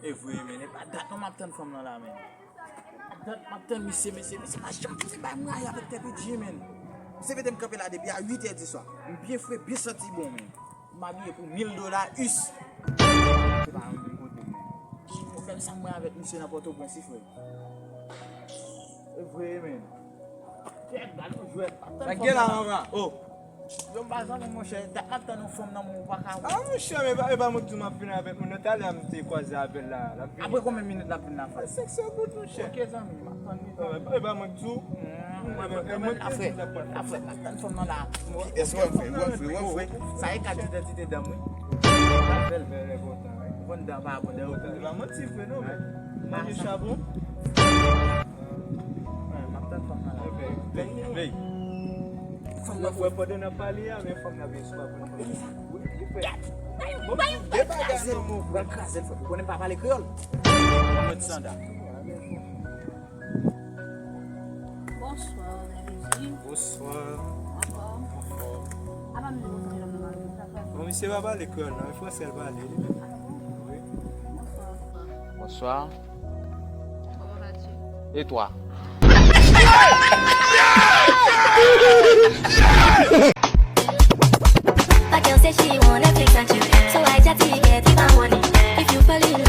E vwe men, e pa dat nou map ten fòm nan la men. Dat map ten misi, ma champi se bay mwa ya vek te pidji men. Se vede m kape la depi a 8 e di swa. M bien fwe, bien soti bon men. M abye pou $1000 us. Se pa an bin kote men. O ken sang mwa vek misi nan Port-au-Prince fwe. E vwe men. Kek gal nou jwet. La gen la anva. Oh. Yon bazan nou monshe, dat map ten nou fòm nan moun waka. Ah monshe, e ba moutou ma fina avek moun notale am te kwa zavel la. Apre komen minute la fin nan fwa? 5 secondes monshe. Ok zan mi, map ten mi. E ba moutou. Afre, map ten fòm nan la. Es wè fwe. Sa e kati identite dam wè. Vel vele botan. Bon dan ba, bon dan. E ba moutou fwe nou men. Manje chabon. Map ten fòm nan la. Vey. Fòm nan fwe pwede nan pali ya, men fòm nan beswa pou nan pali. Bon krazel fwe, konen pa pale kreol. Mwen ti sanda. Bonsoir, les Bonsoir. Avant de nous Bon, monsieur va pas à l'école, non? Il faut qu'elle va aller. Oui. Bonsoir. Comment vas-tu? Et toi? My girl said she want Netflix and chill, so I chat to get my money. If you fall in